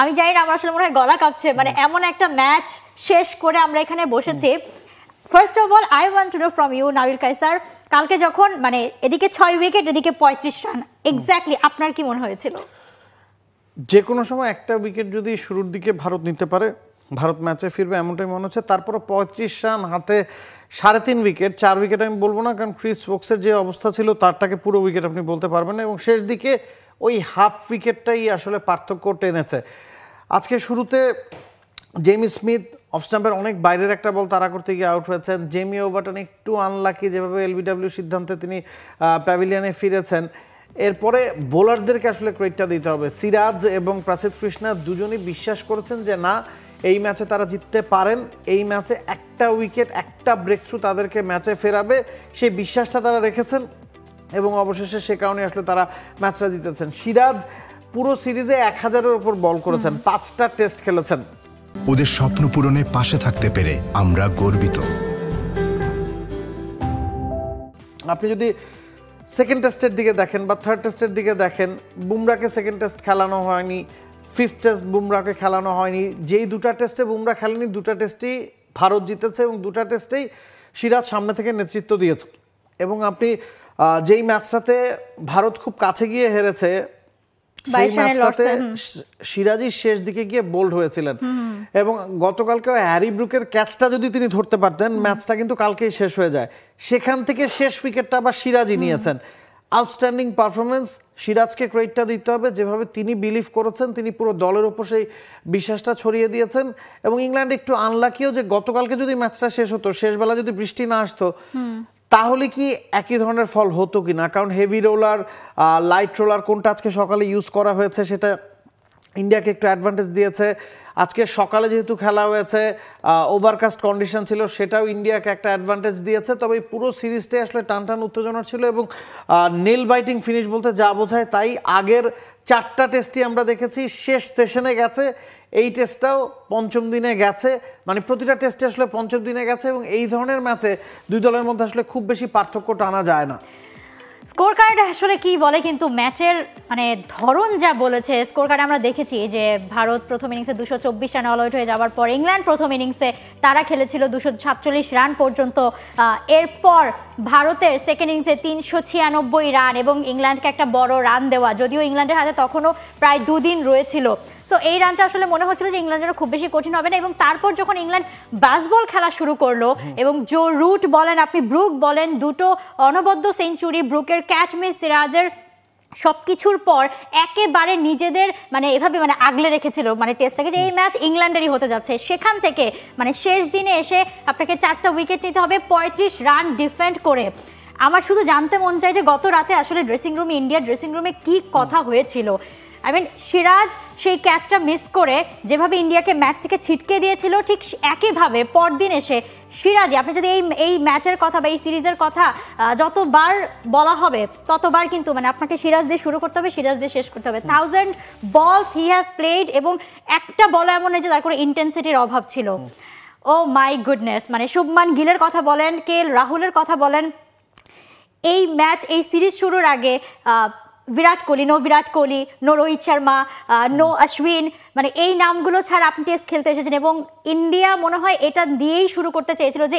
আমি জানি না, আমার আসলে মনে হয় গলা কাঁপছে, মানে এমন একটা ম্যাচ শেষ করে আমরা এখানে বসেছি। First of all I want to know from you Nabil Kaiser, কালকে যখন মানে এদিকে 6 উইকেট এদিকে 35 রান, এক্স্যাক্টলি আপনার কি মনে হয়েছিল? যে কোনো সময় একটা উইকেট যদি শুরুর দিকে ভারত নিতে পারে, ভারত ম্যাচে ফিরবে এমনটাই মনে হচ্ছে। তারপরে 35 রান হাতে, 3.5 উইকেট, 4 উইকেট আমি বলবো না, কারণ ক্রিস ওকসের যে অবস্থা ছিল তারটাকে পুরো উইকেট আপনি বলতে পারবেন না, এবং শেষ দিকে ওই হাফ উইকেটটাই আসলে পার্থক্য টেনেছে। আজকে শুরুতে জেমি স্মিথ অফ স্টাম্পের অনেক বাইরের একটা বল তাড়া করতে গিয়ে আউট হয়েছেন। জেমি ওভারটন একটু আনলাকি, যেভাবে এলবিডব্লিউ সিদ্ধান্তে তিনি প্যাভিলিয়নে ফিরেছেন। এরপরে বোলারদেরকে আসলে ক্রেডিটটা দিতে হবে। সিরাজ এবং প্রাসিদ কৃষ্ণা দুজনই বিশ্বাস করেছেন যে না, এই ম্যাচে তারা জিততে পারেন, এই ম্যাচে একটা উইকেট, একটা ব্রেক থ্রু তাদেরকে ম্যাচে ফেরাবে, সেই বিশ্বাসটা তারা রেখেছেন এবং অবশেষে সে কারণে আসলে তারা ম্যাচটা জিতেছেন। সিরাজ পুরো সিরিজে 1000-এর উপর বল করেছেন, 5টা টেস্ট খেলেছেন। ওদের স্বপ্ন পূরণে পাশে থাকতে পেরে আমরা গর্বিত। আপনি যদি সেকেন্ড টেস্টের দিকে দেখেন বা থার্ড টেস্টের দিকে দেখেন, বুমরাকে সেকেন্ড টেস্ট খেলানো হয়নি, ফিফথ টেস্ট বুমরাকে খেলানো হয়নি। যেই 2টা টেস্টে বুমরা খেলেনি, 2টা টেস্টেই ভারত জিতেছে এবং 2টা টেস্টেই সিরাজ সামনে থেকে নেতৃত্ব দিয়েছে। এবং আপনি যেই ম্যাচটাতে ভারত খুব কাছে গিয়ে হেরেছে, সেই ম্যাচটাতে সিরাজই শেষ দিকে গিয়ে বোল্ড হয়েছিলেন। এবং গতকালকে হ্যারি ব্রুকের ক্যাচটা যদি তিনি ধরতে পারতেন, ম্যাচটা কিন্তু কালকেই শেষ হয়ে যায়। সেখান থেকে শেষ উইকেটটা আবার সিরাজই নিয়েছেন। আউটস্ট্যান্ডিং পারফরমেন্স, সিরাজকে ক্রেডিটটা দিতে হবে। যেভাবে তিনি বিলিভ করেছেন, তিনি পুরো দলের উপর সেই বিশ্বাসটা ছড়িয়ে দিয়েছেন। এবং ইংল্যান্ড একটু আনলাকিও যে গতকালকে যদি ম্যাচটা শেষ হতো, শেষবেলা যদি বৃষ্টি না আসতো, তাহলে কি একই ধরনের ফল হতো কি না? কারণ হেভি রোলার, লাইট রোলার কোনটা আজকে সকালে ইউজ করা হয়েছে, সেটা ইন্ডিয়াকে একটু অ্যাডভান্টেজ দিয়েছে। আজকে সকালে যেহেতু খেলা হয়েছে, ওভারকাস্ট কন্ডিশন ছিল, সেটাও ইন্ডিয়াকে একটা অ্যাডভান্টেজ দিয়েছে। তবে এই পুরো সিরিজটাই আসলে টানটান উত্তেজনা ছিল এবং নেল বাইটিং ফিনিশ বলতে যা বোঝায় তাই। আগের 4টা টেস্টই আমরা দেখেছি শেষ সেশনে গেছে, এই টেস্টটাও পঞ্চম দিনে গেছে, মানে প্রতিটা টেস্টে আসলে পঞ্চম দিনে গেছে। এবং এই ধরনের ম্যাচে দুই দলের মধ্যে আসলে খুব বেশি পার্থক্য টানা যায় না। স্কোর কার্ড আসলে কি বলে, কিন্তু ম্যাচের মানে ধরন যা বলেছে, স্কোর কার্ডে আমরা দেখেছি যে ভারত প্রথম ইনিংসে 224 রানে অল আউট হয়ে যাওয়ার পর ইংল্যান্ড প্রথম ইনিংসে তারা খেলেছিল 247 রান পর্যন্ত। এরপর ভারতের সেকেন্ড ইনিংসে 396 রান এবং ইংল্যান্ডকে একটা বড় রান দেওয়া, যদিও ইংল্যান্ডের হাতে তখনও প্রায় 2 দিন রয়েছিল। সো এই রানটা আসলে মনে হচ্ছিল যে ইংল্যান্ডের খুব বেশি কঠিন হবে না। এবং তারপর যখন ইংল্যান্ড ব্যাসবল খেলা শুরু করলো এবং জো রুট বলেন, আপনি ব্রুক বলেন, দুটো অনবদ্য সেঞ্চুরি, ব্রুকের ক্যাচ মিস, সিরাজের সবকিছুর পর একেবারে নিজেদের মানে এভাবে মানে আগলে রেখেছিল মানে টেস্টটাকে, যে এই ম্যাচ ইংল্যান্ডেরই হতে যাচ্ছে। সেখান থেকে মানে শেষ দিনে এসে আপনাকে 4টা উইকেট নিতে হবে 35 রান ডিফেন্ড করে। আমার শুধু জানতে মন চাই যে গত রাতে আসলে ড্রেসিং রুমে, ইন্ডিয়ার ড্রেসিং রুমে কি কথা হয়েছিল। আই মিন সিরাজ সেই ক্যাচটা মিস করে যেভাবে ইন্ডিয়াকে ম্যাচ থেকে ছিটকে দিয়েছিল, ঠিক একইভাবে পরদিন এসে সিরাজই, আপনি যদি এই ম্যাচের কথা বা এই সিরিজের কথা যতবার বলা হবে ততবার কিন্তু মানে আপনাকে সিরাজ দিয়ে শুরু করতে হবে, সিরাজ দিয়ে শেষ করতে হবে। 1000 বলস হি হ্যাভ প্লেড এবং একটা বল এমন নেই যে তার কোনো ইন্টেন্সিটির অভাব ছিল। ও মাই গুডনেস, মানে শুভমান গিলের কথা বলেন, কেএল রাহুলের কথা বলেন, এই ম্যাচ, এই সিরিজ শুরুর আগে বিরাট কোহলি, বিরাট কোহলি, রোহিত শর্মা, অশ্বিন, মানে এই নামগুলো ছাড়া আপনি টেস্ট খেলতে এসেছেন এবং ইন্ডিয়া মনে হয় এটা দিয়েই শুরু করতে চেয়েছিল যে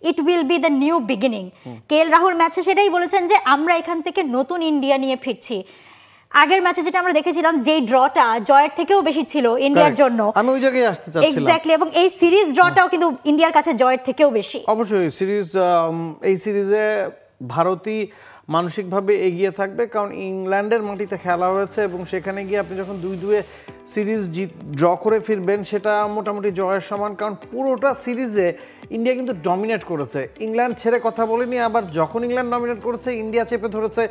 it will be the new beginning. KL Rahul ম্যাচে সেটাই বলেছেন যে আমরা এখান থেকে নতুন ইন্ডিয়া নিয়ে ফিরছি। আগের ম্যাচে যেটা আমরা দেখেছিলাম, যেই ড্রটা জয়ের থেকেও বেশি ছিল ইন্ডিয়ার জন্য, আমি ওই জায়গায় আসতে চাচ্ছিলাম এক্স্যাক্টলি, এবং এই সিরিজ ড্রটাও কিন্তু ইন্ডিয়ার কাছে জয়ের থেকেও বেশি। অবশ্যই এই সিরিজে ভারতই মানসিকভাবে এগিয়ে থাকবে, কারণ ইংল্যান্ডের মাটিতে খেলা হয়েছে এবং সেখানে গিয়ে আপনি যখন 2-2 সিরিজ ড্র করে ফিরবেন, সেটা মোটামুটি জয়ের সমান। কারণ পুরোটা সিরিজে ইন্ডিয়া কিন্তু ডমিনেট করেছে, ইংল্যান্ড ছেড়ে কথা বলেনি। আবার যখন ইংল্যান্ড ডমিনেট করেছে, ইন্ডিয়া চেপে ধরেছে।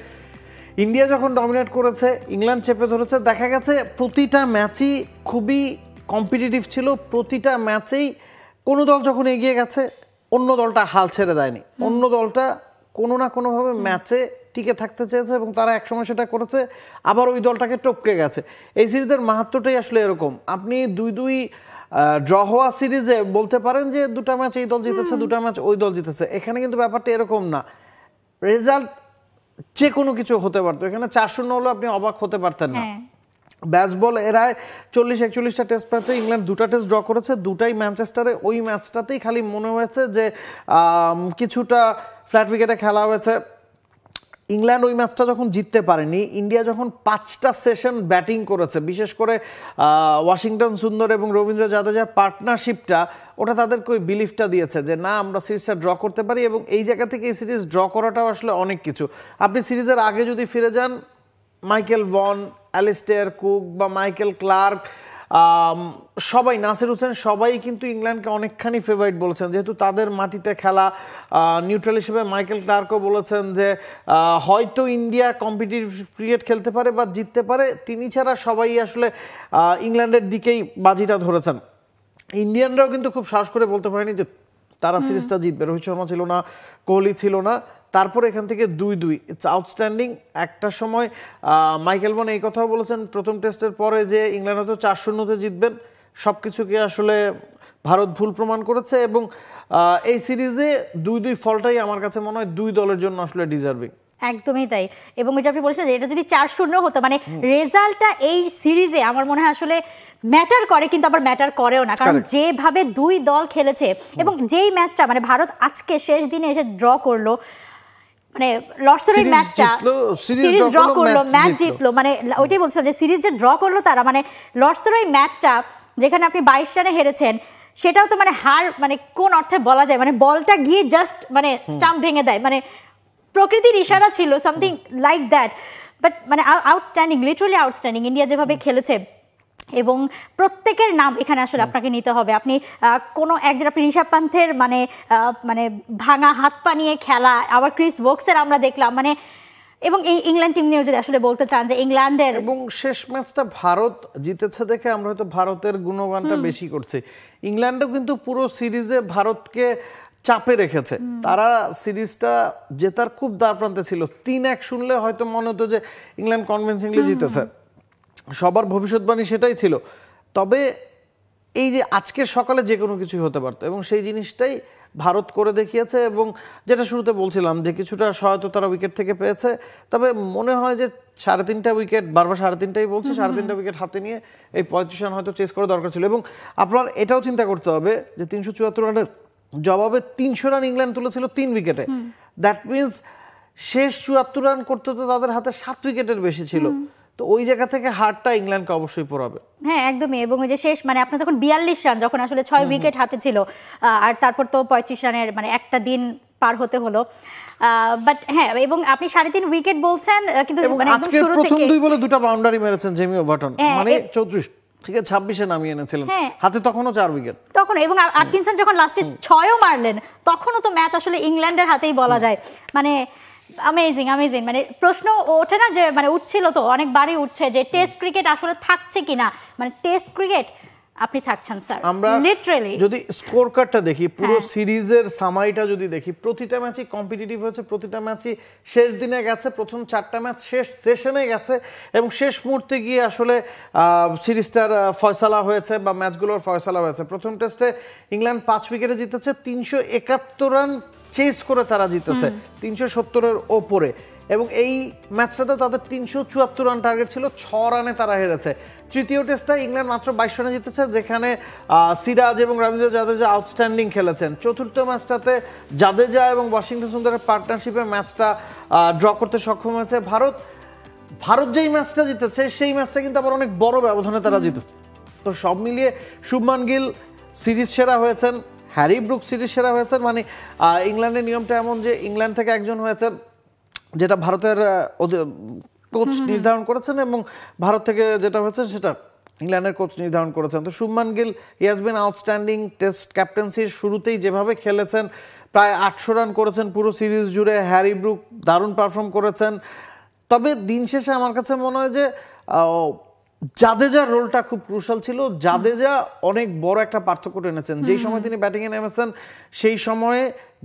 ইন্ডিয়া যখন ডমিনেট করেছে, ইংল্যান্ড চেপে ধরেছে। দেখা গেছে প্রতিটা ম্যাচই খুবই কম্পিটিটিভ ছিল, প্রতিটা ম্যাচেই কোনো দল যখন এগিয়ে গেছে অন্য দলটা হাল ছেড়ে দেয়নি, অন্য দলটা কোনো না কোনোভাবে ম্যাচে টিকে থাকতে চেয়েছে এবং তারা একসময় সেটা করেছে, আবার ওই দলটাকে টপকে গেছে। এই সিরিজের মাহাত্ম্যটাই আসলে এরকম। আপনি 2-2 ড্র হওয়া সিরিজে বলতে পারেন যে 2টা ম্যাচ এই দল জিতেছে, 2টা ম্যাচ ওই দল জিতেছে। এখানে কিন্তু ব্যাপারটা এরকম না, রেজাল্ট যে কোনো কিছু হতে পারতো। এখানে 4-0 হলেও আপনি অবাক হতে পারতেন না। ব্যাসবল এরায় 40-41টা টেস্ট ম্যাচে ইংল্যান্ড 2টা টেস্ট ড্র করেছে, 2টাই ম্যানচেস্টারে। ওই ম্যাচটাতেই খালি মনে হয়েছে যে কিছুটা ফ্ল্যাট উইকেটে খেলা হয়েছে। ইংল্যান্ড ওই ম্যাচটা যখন জিততে পারেনি, ইন্ডিয়া যখন 5টা সেশন ব্যাটিং করেছে, বিশেষ করে ওয়াশিংটন সুন্দর এবং রবীন্দ্র জাদেজার পার্টনারশিপটা, ওটা তাদেরকে ওই বিলিফটা দিয়েছে যে না, আমরা সিরিজটা ড্র করতে পারি। এবং এই জায়গা থেকে এই সিরিজ ড্র করাটাও আসলে অনেক কিছু। আপনি সিরিজের আগে যদি ফিরে যান, মাইকেল ভন, অ্যালিস্টেয়ার কুক বা মাইকেল ক্লার্ক, সবাই, নাসির হোসেন, সবাই কিন্তু ইংল্যান্ডকে অনেকখানি ফেভারিট বলেছেন, যেহেতু তাদের মাটিতে খেলা। নিউট্রাল হিসেবে মাইকেল ক্লার্কও বলেছেন যে হয়তো ইন্ডিয়া কম্পিটিটিভ ক্রিকেট খেলতে পারে বা জিততে পারে, তিনি ছাড়া সবাই আসলে ইংল্যান্ডের দিকেই বাজিটা ধরেছেন। ইন্ডিয়ানরাও কিন্তু খুব সাহস করে বলতে পারেনি যে তারা সিরিজটা জিতবে। রোহিত শর্মা ছিল না, কোহলি ছিল না, তারপর এখান থেকে 2-2, ইটস আউটস্ট্যান্ডিং। একটা সময় মাইকেল ভন এই কথাও বলেছেন প্রথম টেস্টের পরে যে ইংল্যান্ড হয়তো 4-0-তে জিতবেন। সব কিছুকে আসলে ভারত ভুল প্রমাণ করেছে এবং এই সিরিজে 2-2 ফলটাই আমার কাছে মনে হয় দুই দলের জন্য আসলে ডিজার্ভিং। একদমই তাই। এবং ওই যে আপনি বলছেন যে এটা যদি 4-0 হতো, মানে রেজাল্টটা এই সিরিজে আমার মনে হয় আসলে ম্যাটার করে, কিন্তু আবার ম্যাটার করেও না, কারণ যেভাবে দুই দল খেলেছে এবং যেই ম্যাচটা মানে ভারত আজকে শেষ দিনে এসে ড্র করলো, মানে লর্ডসের ম্যাচটা সিরিজ ড্র করলো, ম্যাচ জিতলো, মানে ওইটাই বলছিলাম যে সিরিজ যে ড্র করলো তারা, মানে লর্ডসের ওই ম্যাচটা যেখানে আপনি 22 রানে হেরেছেন, সেটাও তো মানে হার মানে কোন অর্থে বলা যায়, মানে বলটা গিয়ে জাস্ট মানে স্টাম্প ভেঙে দেয়, মানে প্রকৃতির ইশারা ছিল, সামথিং লাইক দ্যাট। বাট মানে আউটস্ট্যান্ডিং, লিটারালি আউটস্ট্যান্ডিং ইন্ডিয়া যেভাবে খেলেছে। এবং প্রত্যেকের নাম এখানে আসলে আপনাকে নিতে হবে। আপনি কোনো একজন, আপনি ঋষভ পান্থের মানে মানে ভাঙা হাত পা নিয়ে খেলা, আবার ক্রিস ওকসের আমরা দেখলাম, মানে এবং এই ইংল্যান্ড টিম নিয়েও যদি আসলে বলতে চান যে ইংল্যান্ডের, এবং শেষ ম্যাচটা ভারত জিতেছে দেখে আমরা হয়তো ভারতের গুণগানটা বেশি করছি। ইংল্যান্ডও কিন্তু পুরো সিরিজে ভারতকে চাপে রেখেছে। তারা সিরিজটা জেতার খুব দ্বারপ্রান্তে ছিল। 3-1 শুনলে হয়তো মনে হতো যে ইংল্যান্ড কনভিন্সিংলি জিতেছে, সবার ভবিষ্যৎবাণী সেটাই ছিল। তবে এই যে আজকের সকালে যে কোনো কিছুই হতে পারতো, এবং সেই জিনিসটাই ভারত করে দেখিয়েছে। এবং যেটা শুরুতে বলছিলাম যে কিছুটা সহায়তা তারা উইকেট থেকে পেয়েছে, তবে মনে হয় যে 3.5টা উইকেট, বারবার 3.5টাই বলছে, 3.5টা উইকেট হাতে নিয়ে এই 35 রান হয়তো চেস করা দরকার ছিল। এবং আপনার এটাও চিন্তা করতে হবে যে 374 রানের জবাবে 300 রান ইংল্যান্ড তুলেছিল 3 উইকেটে। দ্যাট মিনস শেষ 74 রান করতে তো তাদের হাতে 7 উইকেটের বেশি ছিল। তো ওই জায়গা থেকে হারটা ইংল্যান্ডকে অবশ্যই পড়াবে। হ্যাঁ একদমই। এবং ওই যে শেষ মানে আপনার তখন 42 রান, যখন আসলে 6 উইকেট হাতে ছিল, আর তারপর তো 35 রানের মানে একটা দিন পার হতে হলো। বাট হ্যাঁ, এবং আপনি 3.5 উইকেট বলছেন, কিন্তু মানে একদম শুরু থেকে প্রথম 2 বলে 2টা বাউন্ডারি মেরেছেন জেমি ওভারটন, মানে 34 থেকে 26-এ নামিয়ে এনেছিলেন, হাতে তখনও 4 উইকেট তখন। এবং আটকিনসন যখন লাস্টে 6ও মারলেন, তখনও তো ম্যাচ আসলে ইংল্যান্ডের হাতেই বলা যায়। মানে অ্যামেজিং অ্যামেজিং। মানে প্রশ্ন ওঠে না যে, মানে উঠছিল তো অনেকবারই উঠছে যে টেস্ট ক্রিকেট আসলে থাকছে কিনা, মানে টেস্ট ক্রিকেট আপনি থাকছেন স্যার। আমরা লিটারালি যদি স্কোর কার্ডটা দেখি, পুরো সিরিজের সামারিটা যদি দেখি, প্রতিটা ম্যাচই কম্পিটিটিভ হয়েছে, প্রতিটা ম্যাচই শেষ দিনে গেছে, প্রথম 4টা ম্যাচ শেষ সেশনে গেছে, এবং শেষ মুহূর্তে গিয়ে আসলে সিরিজটার ফয়সালা হয়েছে বা ম্যাচগুলোর ফয়সালা হয়েছে। প্রথম টেস্টে ইংল্যান্ড 5 উইকেটে জিতেছে, 371 রান চেস করে তারা জিতেছে, 370-এর ওপরে। এবং এই ম্যাচটাতে তাদের 374 রান টার্গেট ছিল, 6 রানে তারা হেরেছে। তৃতীয় টেস্টটা ইংল্যান্ড মাত্র 22 রানে জিতেছে, যেখানে সিরাজ এবং রবীন্দ্র জাদেজা আউটস্ট্যান্ডিং খেলেছেন। চতুর্থ ম্যাচটাতে জাদেজা এবং ওয়াশিংটন সুন্দরের পার্টনারশিপে ম্যাচটা ড্র করতে সক্ষম হয়েছে ভারত যেই ম্যাচটা জিতেছে, সেই ম্যাচটা কিন্তু আবার অনেক বড় ব্যবধানে তারা জিতেছে। তো সব মিলিয়ে শুভমান গিল সিরিজ সেরা হয়েছেন, হ্যারি ব্রুক সিরিজ সেরা হয়েছেন। মানে ইংল্যান্ডের নিয়মটা এমন যে ইংল্যান্ড থেকে একজন হয়েছেন, যেটা ভারতের কোচ নির্ধারণ করেছেন, এবং ভারত থেকে যেটা হয়েছে সেটা ইংল্যান্ডের কোচ নির্ধারণ করেছেন। তো Shubman Gill he has been outstanding. Test ক্যাপ্টেন্সির শুরুতেই যেভাবে খেলেছেন, প্রায় 800 রান করেছেন পুরো সিরিজ জুড়ে। হ্যারি ব্রুক দারুণ পারফর্ম করেছেন। তবে দিন শেষে আমার কাছে মনে হয় যে জাদেজার রোলটা খুব ক্রুশাল ছিল। জাদেজা অনেক বড় একটা পার্থক্য টেনেছেন। যেই সময় তিনি ব্যাটিংয়ে নেমেছেন, সেই সময়ে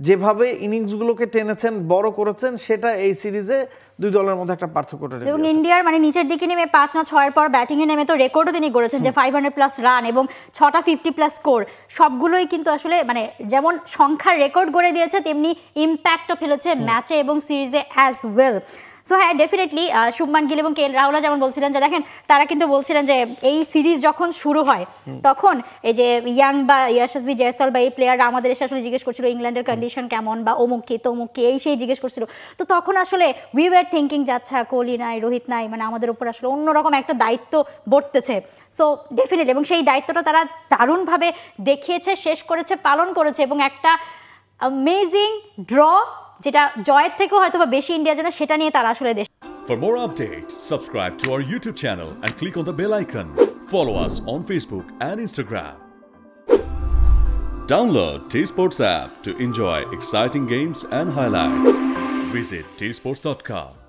যেভাবে ইনিংসগুলোকে টেনেছেন, বড় করেছেন, সেটা এই সিরিজে দুই দলের মধ্যে একটা পার্থক্য টেনে। এবং ইন্ডিয়ার মানে নিচের দিকে নেমে 5 না 6 এর পর ব্যাটিংয়ে নেমে তো রেকর্ডও তিনি করেছেন যে 500+ রান এবং 6টা 50+ স্কোর। সবগুলোই কিন্তু আসলে মানে যেমন সংখ্যার রেকর্ড গড়ে দিয়েছে, তেমনি ইম্প্যাক্টও ফেলেছে ম্যাচে এবং সিরিজে অ্যাজ ওয়েল। সো হ্যাঁ ডেফিনেটলি শুভমান গিল এবং কে এল রাহুলও যেমন বলছিলেন যে দেখেন তারা কিন্তু বলছিলেন যে এই সিরিজ যখন শুরু হয় তখন এই যে ইয়াং বা ইয়াশাসবি জয়সওয়াল বা এই প্লেয়াররা আমাদের এসে আসলে জিজ্ঞেস করছিল ইংল্যান্ডের কন্ডিশন কেমন বা অমুক কি তমুক কি এই সেই জিজ্ঞেস করছিল। তো তখন আসলে উই ওয়ার থিঙ্কিং যে আচ্ছা কোহলি নাই, রোহিত নাই, মানে আমাদের উপর আসলে অন্যরকম একটা দায়িত্ব বর্তেছে। সো ডেফিনেটলি এবং সেই দায়িত্বটা তারা দারুণভাবে দেখিয়েছে, শেষ করেছে, পালন করেছে এবং একটা অ্যামেজিং ড্র, যেটা জয়ের থেকেও হয়তো বা বেশি ইন্ডিয়ার জন্য, সেটা নিয়ে তারা আসলে দেশ। For more updates, subscribe to our YouTube channel and click on the bell icon. Follow us on Facebook and Instagram. Download T Sports app to enjoy exciting games and highlights. Visit tsports.com.